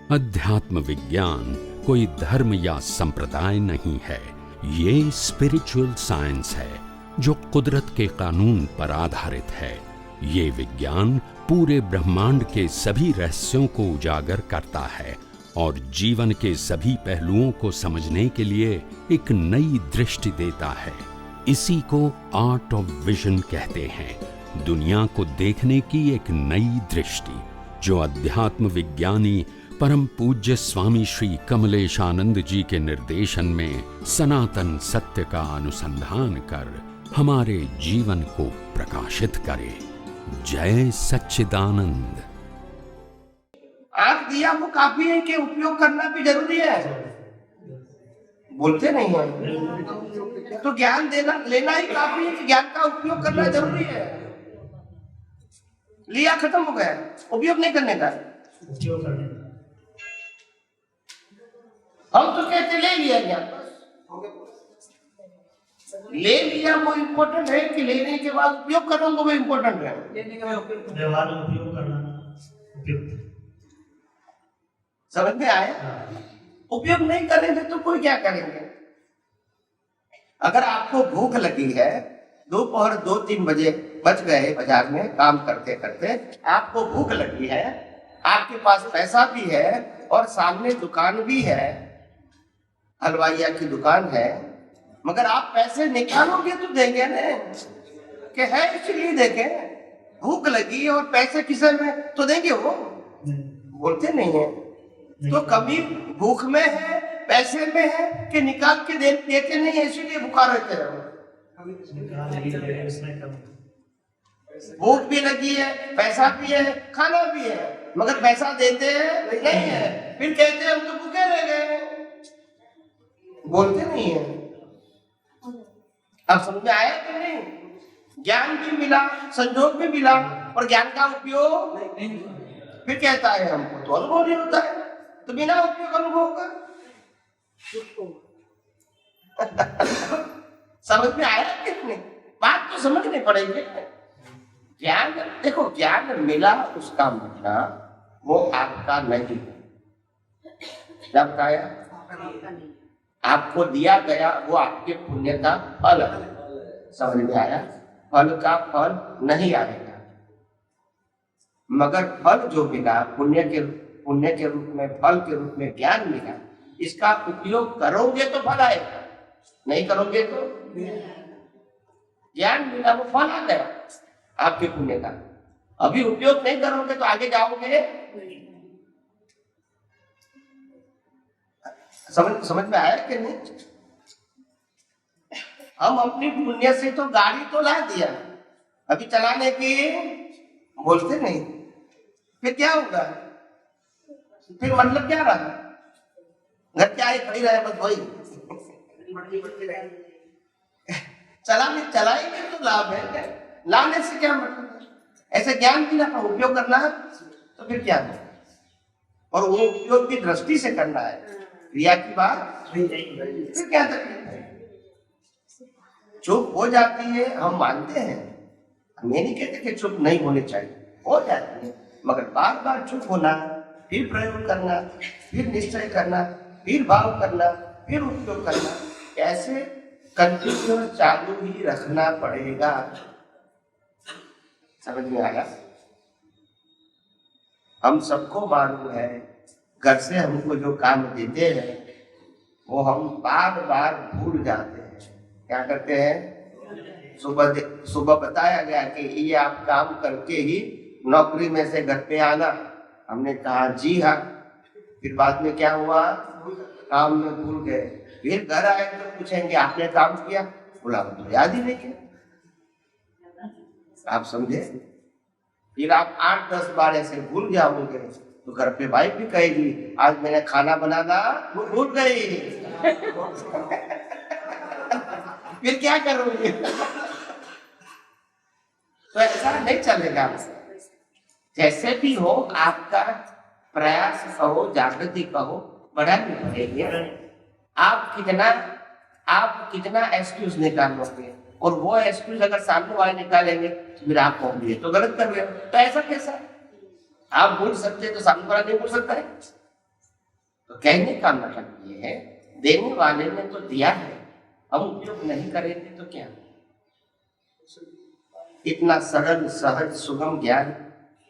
अध्यात्म विज्ञान कोई धर्म या संप्रदाय नहीं है, ये स्पिरिचुअल साइंस है जो कुदरत के कानून पर आधारित है। ये विज्ञान पूरे ब्रह्मांड के सभी रहस्यों को उजागर करता है और जीवन के सभी पहलुओं को समझने के लिए एक नई दृष्टि देता है। इसी को आर्ट ऑफ विजन कहते हैं, दुनिया को देखने की एक नई दृष्टि, जो अध्यात्म विज्ञानी परम पूज्य स्वामी श्री कमलेशानंद जी के निर्देशन में सनातन सत्य का अनुसंधान कर हमारे जीवन को प्रकाशित करे। जय सच्चिदानंद। आंख दिया वो काफी है कि उपयोग करना भी जरूरी है? बोलते नहीं है तो ज्ञान देना लेना ही काफी है कि ज्ञान का उपयोग करना जरूरी है? लिया खत्म हो गया, उपयोग नहीं करने का। हम तो कहते ले लिया ज्ञान, ले लिया वो इम्पोर्टेंट है कि लेने के बाद उपयोग करना वो इम्पोर्टेंट है? व्यवहार में उपयोग करना उपयुक्त। समझ में आया? उपयोग नहीं करेंगे तो कोई क्या करेंगे? अगर आपको भूख लगी है, दोपहर 2-3 बजे बच गए बाजार में काम करते करते, आपको भूख लगी है, आपके पास पैसा भी है और सामने दुकान भी है, हलवाइया की दुकान है, मगर आप पैसे निकालोगे तो देंगे ना कि है इसलिए देंगे। भूख लगी और पैसे किसे में तो देंगे वो? बोलते नहीं है। तो कभी भूख में है, पैसे में है कि निकाल के देते नहीं है इसलिए भूखा रहते हैं। भूख भी लगी है, पैसा भी है, खाना भी है, मगर पैसा देते हैं नहीं है, फिर कहते हैं हम तो भूखे रह गए। बोलते नहीं है। अब समझ में आया कि नहीं? ज्ञान भी मिला, संजोग भी मिला और ज्ञान का उपयोग फिर कहता है हमको तो अनुभव नहीं होता है, तो बिना उपयोग अनुभव का समझ में आया कि नहीं? बात तो समझनी पड़ेगी। ज्ञान देखो, ज्ञान मिला उसका मतलब वो आपका नहीं है। जब आया आपको दिया गया वो आपके पुण्य का फल है। समझ में आया? फल का फल नहीं आएगा, मगर फल जो मिला पुण्य के रूप में, फल के रूप में ज्ञान मिला, इसका उपयोग करोगे तो फल आएगा, नहीं करोगे तो ज्ञान मिला वो फल आ गया आपके पुण्य का। अभी उपयोग नहीं करोगे तो आगे जाओगे। समझ में आया कि नहीं? हम अपनी पुण्य से तो गाड़ी तो ला दिया, अभी चलाने की बोलते नहीं, फिर क्या होगा? फिर मतलब क्या रहा? घर क्या है, खड़ी रहे बस वही चलाएंगे तो लाभ है, लाने से क्या मतलब? ऐसे ज्ञान भी ना उपयोग करना है तो फिर क्या है? और वो उपयोग की दृष्टि से करना है, क्रिया की बात फिर क्या तकलीफ है? चुप हो जाती है, हम मानते हैं, हम ये नहीं कहते कि चुप नहीं होनी चाहिए, हो जाती है, मगर बार बार चुप होना, फिर प्रयोग करना, फिर निश्चय करना, फिर भाव करना, फिर उपयोग करना, कैसे कंटिन्यूअस चालू ही रखना पड़ेगा। समझ में आया? हम सबको मालूम है, घर से हमको जो काम देते हैं वो हम बार बार भूल जाते हैं। क्या करते हैं? सुबह बताया गया कि ये आप काम करके ही नौकरी में से घर पे आना। हमने कहा जी हाँ। फिर बाद में क्या हुआ? काम में भूल गए। फिर घर आए तो पूछेंगे आपने काम किया? बोला तो याद ही नहीं किया। आप समझे? फिर आप 8-10 बार ऐसे भूल जाओगे तो घर पे वाइफ भी कहेगी आज मैंने खाना बनाना भूल गई। फिर क्या करोगे? तो ऐसा नहीं चलेगा। जैसे भी हो आपका प्रयास कहो, जागृति कहो, बढ़ानी पड़ेगी। आप कितना एक्सक्यूज निकालोगे, और वो एक्सक्यूज अगर सामने वाले निकालेंगे तो फिर आप होंगे तो गलत कर रहे हो। तो ऐसा कैसा? आप बोल सकते तो सामने वाला नहीं बोल सकता है? तो कहने का मतलब ये है, देने वाले ने तो दिया है, हम उपयोग नहीं करेंगे तो क्या। इतना सरल सहज सुगम ज्ञान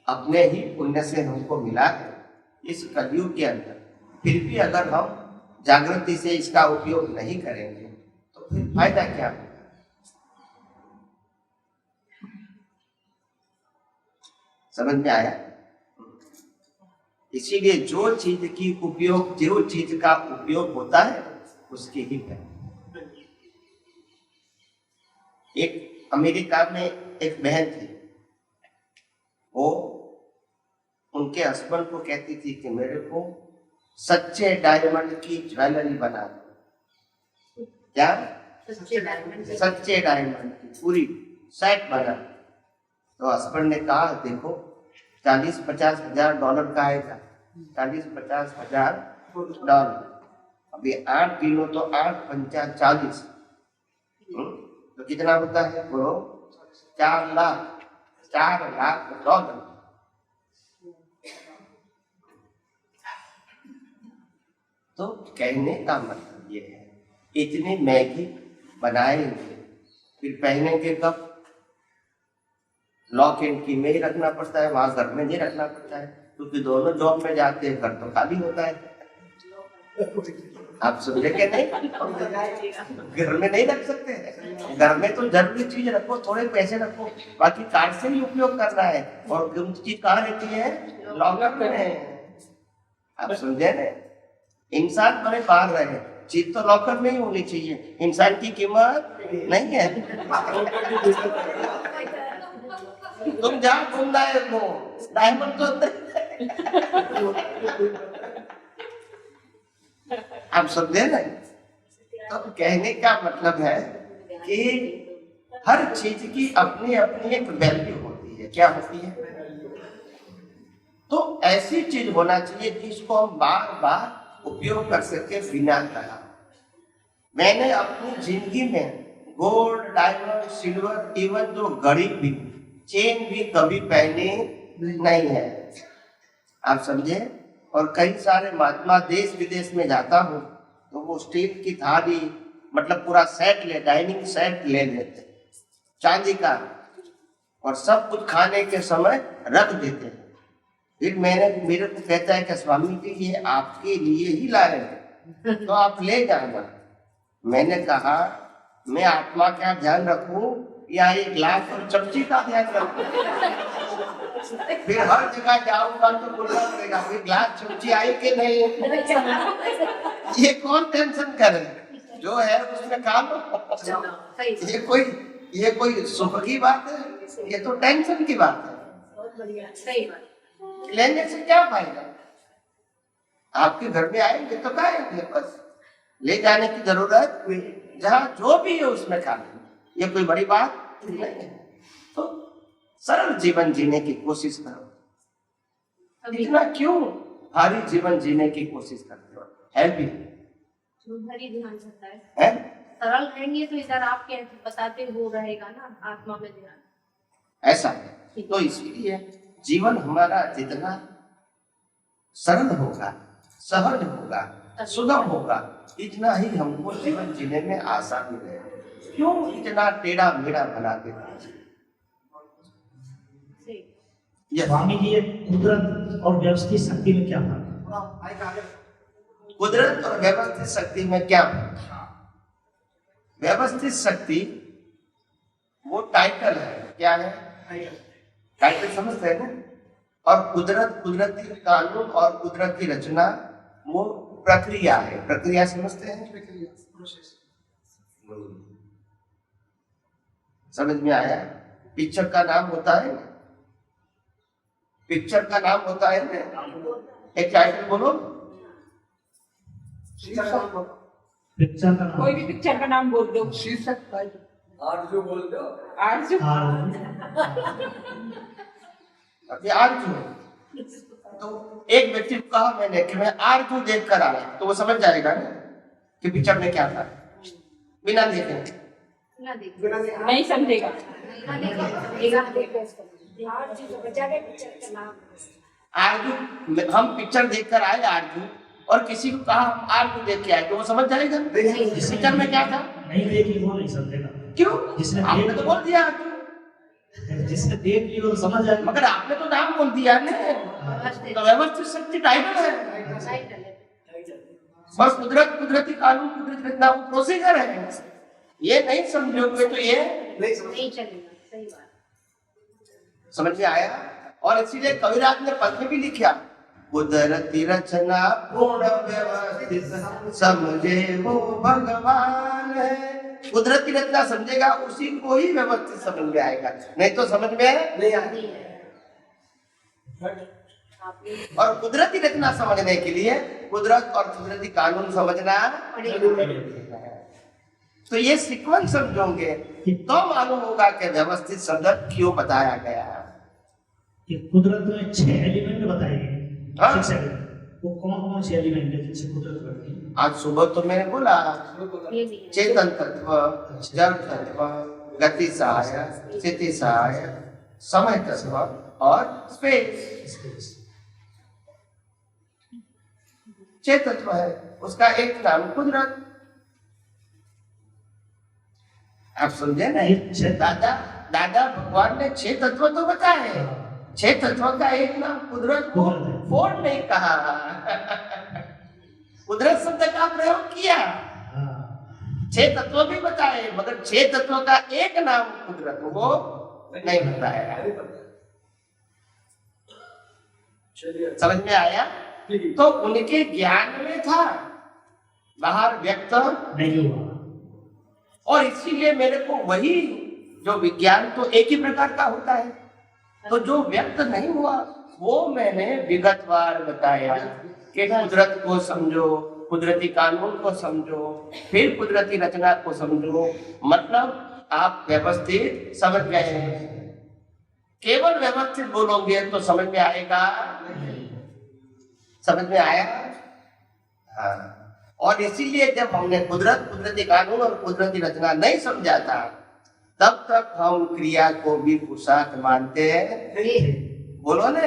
अपने ही पुण्य से हमको मिला है इस कलयुग के अंदर, फिर भी अगर हम जागृति से इसका उपयोग नहीं करेंगे तो फिर फायदा क्या। समझ में आया। इसीलिए जो चीज का उपयोग होता है उसकी ही है। एक अमेरिका में एक बहन थी, वो उनके हस्बैंड को कहती थी कि मेरे को सच्चे डायमंड की ज्वेलरी बना दो। क्या? सच्चे डायमंड की पूरी सेट बना। तो हस्बैंड ने कहा देखो 40-50 हजार डॉलर का आएगा, 40-50 हजार डॉलर। अभी 8 किलो तो 8 पंचा 40, तो कितना होता है वो? 4 लाख डॉलर। तो कहने का मतलब ये है, इतनी महंगी बनाएंगे फिर पहनेंगे कब? लॉक एंड की में ही रखना पड़ता है, वहां घर में नहीं रखना पड़ता है, क्योंकि दोनों जॉब में जाते हैं, घर तो खाली होता है। आप समझे क्या? नहीं, घर में नहीं रख सकते। घर में तो जरूरी चीज रखो, थोड़े पैसे रखो, बाकी कार्ड से ही उपयोग करना है। और कीमती चीज कहाँ रहती है? लॉकर में। आप समझे ना? इंसान बड़े बाहर रहे, चीज तो लॉकर में ही होनी चाहिए। इंसान की कीमत नहीं है। तुम जहाँ घूमना है वो डायमंड तो आप समझे ना? तो कहने का मतलब है कि हर चीज की अपनी अपनी एक वैल्यू होती है। क्या होती है? तो ऐसी चीज होना चाहिए जिसको हम बार बार उपयोग कर सके बिना तनाव। मैंने अपनी जिंदगी में गोल्ड, डायमंड, सिल्वर, इवन तो घड़ी भी, चेन भी कभी पहनी नहीं है। आप समझे? और कई सारे महात्मा देश विदेश में जाता हूँ तो वो स्टील की थाली, मतलब पूरा सेट डाइनिंग सेट ले लेते, चांदी का, और सब कुछ खाने के समय रख देते हैं। फिर मेरे को कहता है कि स्वामी जी ये आपके लिए ही लाए हैं, तो आप ले जाना। मैंने कहा मैं आत्मा का ध्यान रखूं या एक गिलास और चमची का ध्यान रखूं? फिर हर जगह जाऊंगा तो बोलना पड़ेगा फिर गिलास चमची आई कि नहीं। ये कौन टेंशन करे? जो है उसमें काम। ये कोई सुख की बात है? ये तो टेंशन की बात है। लेने से क्या फायदा? आपके घर में आएंगे तो खाएंगे, बस ले जाने की जरूरत जहाँ जो भी है उसमें खा लेंगे। ये कोई बड़ी बात नहीं है। तो सरल जीवन जीने की कोशिश करो। इतना क्यों भारी जीवन जीने की कोशिश करते हो? है भी भारी ध्यान करता है। सरल रहेंगे तो इधर आपके बताते वो रहेगा ना, आत्मा में ध्यान। ऐसा है। तो इसीलिए जीवन हमारा जितना सरल होगा, सहज होगा, सुगम होगा, इतना ही हमको जीवन जीने में आसानी रहेगी। क्यों इतना टेढ़ा मेढ़ा बना के? स्वामी जी ये कुदरत और व्यवस्थित शक्ति में क्या फर्क है? कुदरत और व्यवस्थित शक्ति में क्या फर्क है? व्यवस्थित शक्ति वो टाइटल है। क्या है? टाइटल समझते हैं ना? और कुदरत, कुदरती कानून और कुदरती रचना वो प्रक्रिया है। प्रक्रिया समझते हैं? समझ में आया? पिक्चर का नाम होता है, पिक्चर का नाम होता है ना, एक टाइटल बोलो। पिक्चर का नाम, कोई भी पिक्चर का नाम बोल दो। शीर्षक आरजू बोल दो। आरजू। अभी आरजू, तो एक व्यक्ति को कहा मैंने कि मैं आरजू देख कर आया, तो वो समझ जाएगा ना कि पिक्चर में क्या था, बिना देखे नहीं समझेगा। आरजू, हम पिक्चर देख कर आए आरजू, और किसी को कहा हम आर को देख के आए तो वो समझ जाएगा पिक्चर में क्या था? नहीं देखी वो नहीं समझेगा। क्यों? जिसने आपने देख तो बोल दिया, जिसने देख ली वो समझ जाएगा। मगर आपने तो नाम बोल दिया ना। तो व्यवस्थित शक्ति टाइटल है और कुदरत, कुदरती कानून, कुदरती रचना वो प्रोसीजर है। ये नहीं समझोगे तो ये नहीं चलेगा। सही बात। समझ में आया? और इसीलिए कविराज ने पद में भी लिखा, कुदरती रचना पूर्ण व्यवस्थित समझे वो भगवान है। कुदरती रचना समझेगा उसी को ही व्यवस्थित समझ में आएगा, नहीं तो समझ में नहीं आएगा। और कुदरती रचना समझने के लिए कुदरत और कुदरती कानून समझना पड़ेगा। तो ये सीक्वेंस समझोगे तो मालूम होगा कि व्यवस्थित शब्द क्यों बताया गया है। ये कुदरत में 6 एलिमेंट बताए गए। हाँ। 6 एलिमेंट, वो कौन से एलिमेंट है जिनसे कुदरत बनती है? आज सुबह तो मैंने बोला ये भी है। चेतन तत्व, जड़ तत्व, गति सहायक, स्थिति सहायक, समय तत्व और स्पेस। चेतन तत्व है, उसका एक नाम कुदरत। आप समझे नहीं? दादा भगवान ने 6 तत्व तो बताए, 6 तत्व का एक नाम कुदरत को फोड़ नहीं कहा। कुदरत शब्द का प्रयोग किया, 6 तत्व भी बताए, मगर 6 तत्व का एक नाम कुदरत वो नहीं बताया। समझ में आया? तो उनके ज्ञान में था, बाहर व्यक्त नहीं हुआ। और इसीलिए मेरे को वही जो विज्ञान तो एक ही प्रकार का होता है, तो जो व्यक्त नहीं हुआ वो मैंने विगतवार बताया कि कुदरत को समझो, कुदरती कानून को समझो, फिर कुदरती रचना को समझो। मतलब आप व्यवस्थित समझ गए। केवल व्यवस्थित बोलोगे तो समझ में आएगा? समझ में आया? हाँ। और इसीलिए जब हमने कुदरत, कुदरती कानून और कुदरती रचना नहीं समझा था, तब तक हम क्रिया को भी पुरुषार्थ मानते हैं। बोलो ना।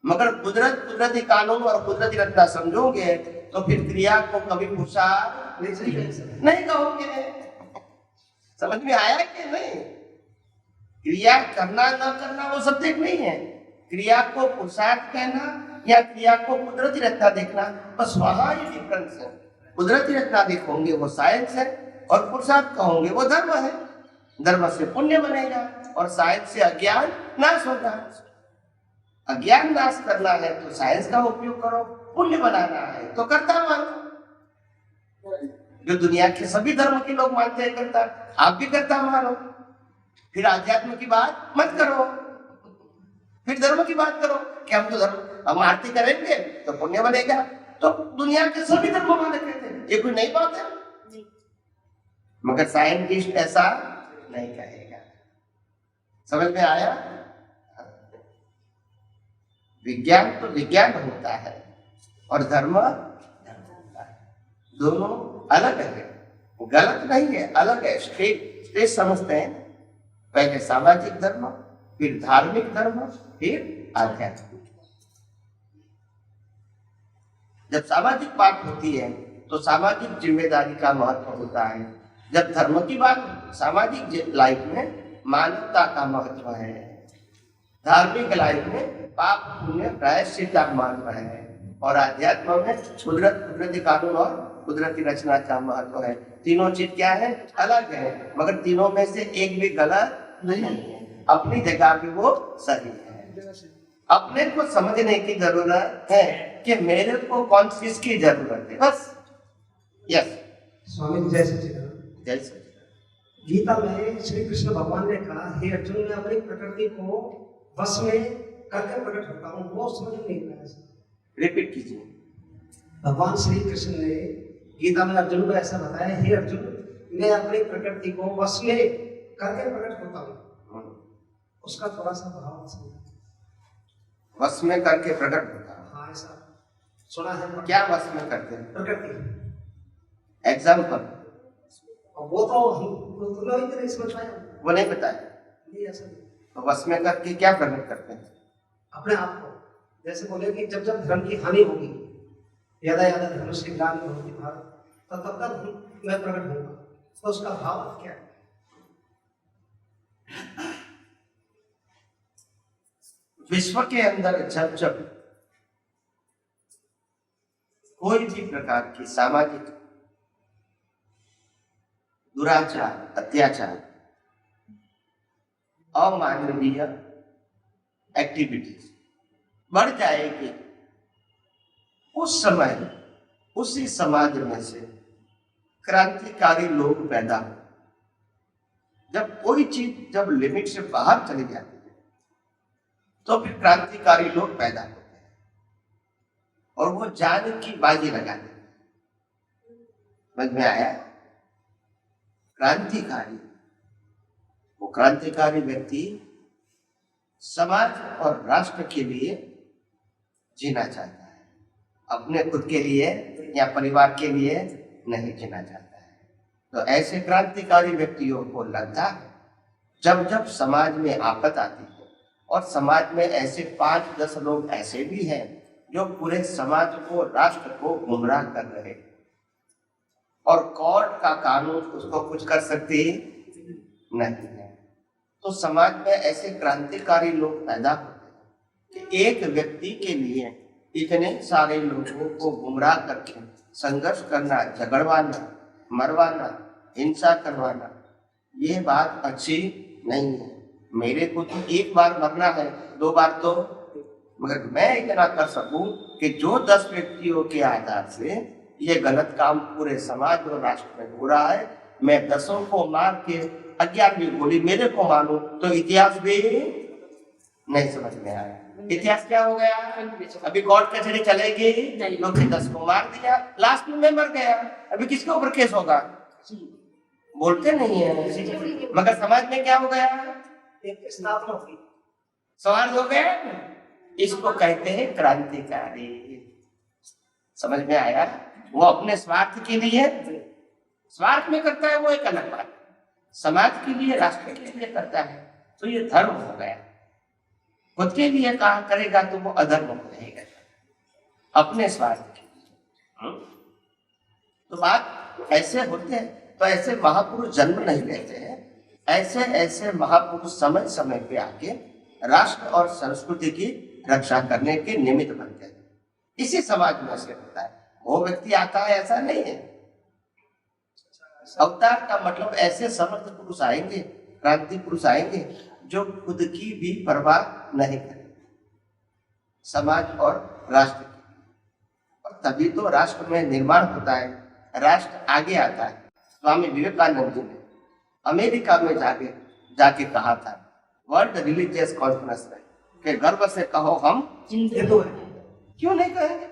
मगर कुदरत, कुदरती कानून और कुदरती रचना समझोगे तो फिर क्रिया को कभी पुरुषार्थ नहीं कहोगे। समझ में आया कि नहीं? क्रिया करना न करना वो सब्जेक्ट नहीं है। क्रिया को पुरुषार्थ कहना या क्रिया को कुदरती रचना देखना, बस वहां ही डिफरेंस है। कुदरती रचना देखोगे वो साइंस है और पुरुषार्थ कहोगे वो धर्म है। धर्म से पुण्य बनेगा और साइंस से अज्ञान नाश होगा। अज्ञान नाश करना है तो साइंस का उपयोग करो, पुण्य बनाना है तो कर्ता मानो। जो दुनिया के सभी धर्म के लोग मानते हैं कर्ता, आप भी कर्ता मानो। फिर आध्यात्म की बात मत करो, फिर धर्म की बात करो कि हम तो धर्म, हम आरती करेंगे तो पुण्य बनेगा। तो दुनिया के सभी धर्म वाले कहते हैं, ये कोई नई बात है। मगर साइंटिस्ट ऐसा नहीं कहेगा। समझ में आया? विज्ञान तो विज्ञान होता है और धर्म धर्म होता है। दोनों अलग है, गलत नहीं है, अलग है। स्टेज समझते हैं, पहले सामाजिक धर्म, फिर धार्मिक धर्म, फिर आध्यात्मिक। जब सामाजिक बात होती है तो सामाजिक जिम्मेदारी का महत्व होता है। जब धर्म की बात, सामाजिक लाइफ में मानवता का महत्व है, धार्मिक लाइफ में पाप पुण्य प्रायश्चित का महत्व है, और आध्यात्म में कुदरत, कुदरती कानून और कुदरती रचना का महत्व है। तीनों चीज क्या है? अलग है, मगर तीनों में से एक भी गलत नहीं है, अपनी जगह पे वो सही है। अपने को समझने की जरूरत है कि मेरे को कौन चीज की जरूरत है, बस। यस स्वामी जी, जय सच्चिदानंद। जय सच्चिदानंद। गीता में श्री कृष्ण भगवान ने कहा, हे अर्जुन, मैं अपनी प्रकृति को वश में करके प्रकट होता हूँ। वो समझ नहीं पाया। रिपीट कीजिए। भगवान श्री कृष्ण ने गीता में अर्जुन को ऐसा बताया, हे अर्जुन, मैं अपनी प्रकृति को वश में करके प्रकट होता हूँ। उसका थोड़ा सा भाव समझो। वश में करके प्रकट होता है। हाँ, ऐसा सुना है। क्या वश में करते हैं? प्रकृति। एग्जाम्पल? वो तो हम नहीं समझ पाए, वो नहीं बताया। नहीं, ऐसा नहीं। तो वश में करके क्या प्रकट करते हैं? अपने आप को। जैसे बोले कि जब जब धर्म की हानि होगी यदा यदा धर्मस्य ग्लानिर्भवति भारत, तो तब तक मैं प्रकट होऊंगा। तो उसका भाव क्या है? विश्व के अंदर जब जब कोई भी प्रकार की सामाजिक दुराचार, अत्याचार, अमानवीय एक्टिविटीज बढ़ जाएगी, उस समय उसी समाज में से क्रांतिकारी लोग पैदा हो। जब कोई चीज जब लिमिट से बाहर चली जाती है तो फिर क्रांतिकारी लोग पैदा होते हैं और वो जान की बाजी लगाते हैं। समझ में आया? क्रांतिकारी, वो क्रांतिकारी व्यक्ति समाज और राष्ट्र के लिए जीना चाहता है, अपने खुद के लिए या परिवार के लिए नहीं जीना चाहता है। तो ऐसे क्रांतिकारी व्यक्तियों को लगता है जब जब समाज में आफत आती है, और समाज में ऐसे 5-10 लोग ऐसे भी हैं जो पूरे समाज को, राष्ट्र को गुमराह कर रहे हैं, और कोर्ट का कानून उसको कुछ कर सकती नहीं है, तो समाज में ऐसे क्रांतिकारी लोग पैदा होते हैं कि एक व्यक्ति के लिए इतने सारे लोगों को गुमराह करके संघर्ष करना, झगड़वाना, मरवाना, हिंसा करवाना, ये बात अच्छी नहीं है। मेरे को तो एक बार मरना है, 2 बार तो, मगर मैं इतना कर सकूं कि जो 10 व्यक्तियों के आधार से ये गलत काम पूरे समाज और राष्ट्र में हो रहा है, मैं 10 को मार के 11वीं गोली मेरे को मानूं तो इतिहास भी नहीं समझ में आया। इतिहास क्या हो गया? अभी कोर्ट कचहरी चलेगी, लोग 10 को मार दिया, लास्ट में मैं मर गया, अभी किसके ऊपर केस होगा? बोलते नहीं है, मगर समाज में क्या हो गया? एक स्थापना होगी, सवाल हो गया। इसको कहते हैं क्रांतिकारी। समझ में आया? वो अपने स्वार्थ के लिए, स्वार्थ में करता है वो एक अलग बात, समाज के लिए, राष्ट्र के लिए करता है तो ये धर्म हो गया। खुद के लिए कहा करेगा तो वो अधर्म हो जाएगा, अपने स्वार्थ के लिए। तो बात ऐसे होते हैं, तो ऐसे महापुरुष जन्म नहीं लेते हैं, ऐसे ऐसे महापुरुष समय समय पे आके राष्ट्र और संस्कृति की रक्षा करने के निमित्त बनते हैं। इसी समाज में से होता है, वो व्यक्ति आता है ऐसा नहीं है। अवतार का मतलब ऐसे समर्थ पुरुष आएंगे, क्रांति पुरुष आएंगे जो खुद की भी परवाह नहीं करेंगे, समाज और राष्ट्र की। और तभी तो राष्ट्र में निर्माण होता है, राष्ट्र आगे आता है। स्वामी विवेकानंद जी ने अमेरिका में जाके कहा था, वर्ल्ड रिलीजियस कॉन्फ्रेंस में, कि गर्व से कहो हम हिंदू हैं। क्यों नहीं कहेंगे?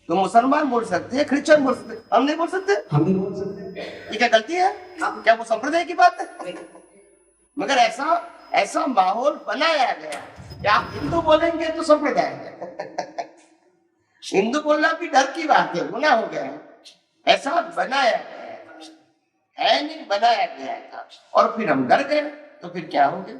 तो मुसलमान बोल सकते हैं, क्रिश्चियन बोल सकते हैं, हम नहीं बोल सकते? हम भी बोल सकते हैं। ये क्या गलती है? क्या वो संप्रदाय की बात है? मगर ऐसा माहौल बनाया गया कि आप हिंदू बोलेंगे तो संप्रदाय है। हिंदू बोलना भी डर की बात है, गुनाह हो गया है। ऐसा बनाया गया है नहीं, बनाया गया था, और फिर हम डर गए तो फिर क्या हो गया?